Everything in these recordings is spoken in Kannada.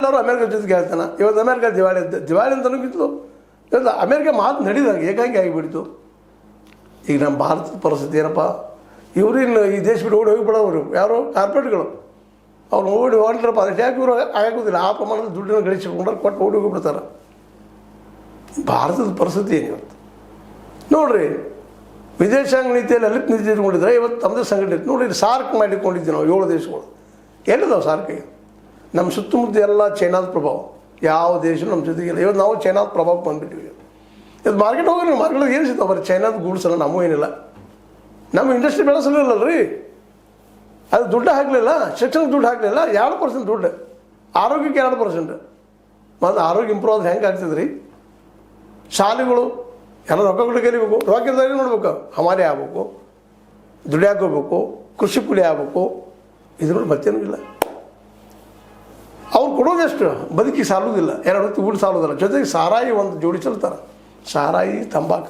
ಎಲ್ಲರೂ ಅಮೇರಿಕ ಜೊತೆಗೆ ಹೇಳ್ತಾನೆ. ಇವತ್ತು ಅಮೇರಿಕ ದಿವಾಳಿ ಅಂತನೂ ಇವತ್ತು ಅಮೇರಿಕ ಮಾತು ನಡೆದಾಗ ಏಕಾಂಗಿ ಆಗಿಬಿಡ್ತು. ಈಗ ನಮ್ಮ ಭಾರತದ ಪರಿಸ್ಥಿತಿ ಏನಪ್ಪ, ಇವ್ರಿನ್ನು ಈ ದೇಶ ಬಿಟ್ಟು ಓಡಿ ಹೋಗಿಬಿಡೋರು ಯಾರು ಕಾರ್ಪೊರೇಟ್ಗಳು. ಅವ್ರು ಓಡಿ ಹೊಂಟ್ರಪ್ಪ, ಅದಕ್ಕೆ ಯಾಕೆ ಇವರು ಆಗೋದಿಲ್ಲ. ಆ ಪ್ರಮಾಣದ ದುಡ್ಡನ್ನು ಗಳಿಸಿಕೊಂಡ್ರೆ ಕೊಟ್ಟು ಓಡಿ ಹೋಗಿಬಿಡ್ತಾರೆ. ಭಾರತದ ಪರಿಸ್ಥಿತಿ ಏನು ಇವತ್ತು ನೋಡಿರಿ. ವಿದೇಶಾಂಗ ನೀತಿಯಲ್ಲಿ ಅಲಿಪ್ ನೀತಿ ಇಟ್ಕೊಂಡಿದ್ರೆ ಇವತ್ತು ತಮ್ಮದೇ ಸಂಘಟನೆ ಇತ್ತು ನೋಡಿರಿ. ಸಾರ್ಕ್ ಮಾಡಿಕೊಂಡಿದ್ದೀವಿ ನಾವು 7 ದೇಶಗಳು. ಎಲ್ಲಿದಾವೆ ಸಾರ್ಕಿಗೆ? ನಮ್ಮ ಸುತ್ತಮುತ್ತ ಎಲ್ಲ ಚೈನಾದ ಪ್ರಭಾವ, ಯಾವ ದೇಶ ನಮ್ಮ ಜೊತೆಗಿಲ್ಲ. ಇವತ್ತು ನಾವು ಚೈನಾದ ಪ್ರಭಾವಕ್ಕೆ ಬಂದುಬಿಟ್ಟಿವಿ. ಇವತ್ತು ಮಾರ್ಕೆಟ್ ಹೋಗ್ರಿ, ಮಾರ್ಕೆಟ್ಗೆ ಏನು ಸಿಗ್ತಾವೆ ಬರೀ ಚೈನಾದ ಗೂಡ್ಸಲ್ಲ. ನಮಗೂ ಏನಿಲ್ಲ, ನಮ್ಮ ಇಂಡಸ್ಟ್ರಿ ಬೆಳೆಸಲಿಲ್ಲ ರೀ. ಅದು ದುಡ್ಡು ಹಾಕಲಿಲ್ಲ, ಶಿಕ್ಷಣಕ್ಕೆ ದುಡ್ಡು ಹಾಕಲಿಲ್ಲ. 2% ದುಡ್ಡು, ಆರೋಗ್ಯಕ್ಕೆ 2%. ಮತ್ತು ಆರೋಗ್ಯ ಇಂಪ್ರೂವ್ ಆದ್ರೆ ಹೆಂಗೆ ಆಗ್ತದೆ ರೀ? ಶಾಲೆಗಳು ಎಲ್ಲ ರೊಕ್ಕ ಕೊಟ್ಟು ಕಲಿಬೇಕು, ರೊಕ್ಕದಾರಿ ನೋಡ್ಬೇಕು. ಹಮಾರಿ ಆಗ್ಬೇಕು, ದುಡ್ಯಾಕೆ ಹೋಗ್ಬೇಕು, ಕೃಷಿ ಕೂಲಿ ಆಗ್ಬೇಕು. ಇದ್ರಲ್ಲಿ ಮತ್ತೇನೂ ಇಲ್ಲ. ಅವ್ರು ಕೊಡೋದೆಷ್ಟು ಬದುಕಿ ಸಾಲೋದಿಲ್ಲ, 2 ಹೊತ್ತು ಊಟ ಸಾಲೋದಿಲ್ಲ. ಜೊತೆಗೆ ಸಾರಾಯಿ ಒಂದು ಜೋಡಿಸಲ್ತಾರೆ. ಸಾರಾಯಿ, ತಂಬಾಕ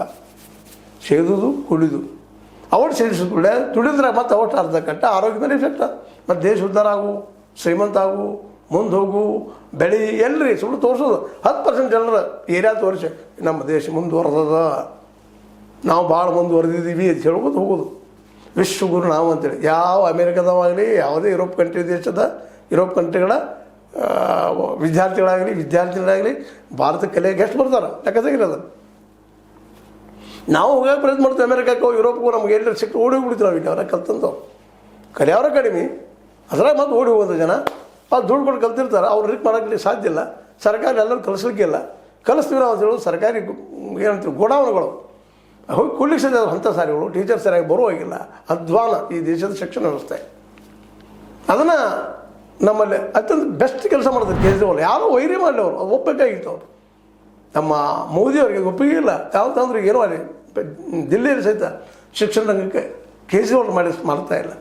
ಸೇದುದು, ಕುಡಿದು ಅವಳು ಸೇರಿಸಿಕೊಳ್ಳೆ ದುಡಿದ್ರೆ ಮತ್ತು ಅವಷ್ಟು ಅರ್ಧ ಕಟ್ಟ ಆರೋಗ್ಯ ಮೇಲೆ ಇಫೆಕ್ಟ. ಮತ್ತು ದೇಶ ಉದ್ಧಾರ ಆಗು, ಶ್ರೀಮಂತ ಆಗು, ಮುಂದೆ ಹೋಗು, ಬೆಳೆ ಎಲ್ಲರಿ ಸುಳ್ಳು ತೋರಿಸೋದು. 10% ಜನರ ಏರಿಯಾ ತೋರಿಸಿ ನಮ್ಮ ದೇಶ ಮುಂದುವರೆದ, ನಾವು ಭಾಳ ಮುಂದುವರೆದಿದ್ದೀವಿ ಅಂತ ಹೇಳ್ಬೋದು ಹೋಗೋದು. ವಿಶ್ವಗುರು ನಾವು ಅಂತೇಳಿ. ಯಾವ ಅಮೇರಿಕಾದವಾಗಲಿ, ಯಾವುದೇ ಯುರೋಪ್ ಕಂಟ್ರಿಗಳ ವಿದ್ಯಾರ್ಥಿಗಳಾಗಲಿ ಭಾರತಕ್ಕೆ ಕಲಿಯೋಕೆ ಎಷ್ಟು ಬರ್ತಾರೆ ಲೆಕ್ಕ ತೆಗಿರೋದು. ನಾವು ಹೋಗೋಕೆ ಪ್ರಯತ್ನ ಮಾಡ್ತೀವಿ ಅಮೇರಿಕಕ್ಕೋ ಯುರೋಪ್ಗೂ. ನಮ್ಗೆ ಎಲ್ಲರೂ ಸಿಕ್ತು ಓಡಿ ಹೋಗ್ಬಿಡ್ತೀವಿ ನಾವು. ಇಲ್ಲಿ ಅವರ ಕಲ್ತಂತವ್ರು ಕಲಿಯೋರ ಕಡಿಮೆ, ಅದ್ರಾಗ ಮತ್ತೆ ಓಡಿ ಹೋಗೋದು ಜನ. ಅದು ದುಡ್ಡು ಕೊಟ್ಟು ಕಲ್ತಿರ್ತಾರೆ. ಅವ್ರು ರಿಕ್ ಮಾಡೋಕ್ಕೆ ಸಾಧ್ಯ ಇಲ್ಲ. ಸರ್ಕಾರ ಎಲ್ಲರೂ ಕಲಿಸ್ಲಿಕ್ಕಿಲ್ಲ. ಕಲಿಸ್ತೀವಿ ನಾವು ಅಂತ ಹೇಳೋದು ಸರ್ಕಾರಿ ಏನಂತೀವಿ ಗೋಡಾವಣೆಗಳು ಹೋಗಿ ಕೊಡ್ಲಿಕ್ಕೆ ಸಾಧ್ಯ. ಅಂಥ ಸಾರಿಗಳು ಟೀಚರ್ ಸರಿಯಾಗಿ ಬರುವಾಗಿಲ್ಲ. ಅಧ್ವಾನ ಈ ದೇಶದ ಶಿಕ್ಷಣ ವ್ಯವಸ್ಥೆ. ಅದನ್ನು ನಮ್ಮಲ್ಲಿ ಅತ್ಯಂತ ಬೆಸ್ಟ್ ಕೆಲಸ ಮಾಡ್ತಾರೆ ಕೇಜ್ರಿವಾಲ್. ಯಾರೋ ವೈರಿ ಮಾಡಲಿ ಅವರು, ಅದು ಒಪ್ಪಬೇಕಾಗಿತ್ತು. ಅವರು ನಮ್ಮ ಮೋದಿಯವರಿಗೆ ಒಪ್ಪಿಗೆ ಇಲ್ಲ. ಯಾವ್ದಂದ್ರೆ ಏನೋ ಅಲ್ಲಿ ದಿಲ್ಲಿಯಲ್ಲಿ ಸಹಿತ ಶಿಕ್ಷಣ ರಂಗಕ್ಕೆ ಕೇಜ್ರಿವಾಲ್ ಮಾಡ್ತಾ ಇಲ್ಲ.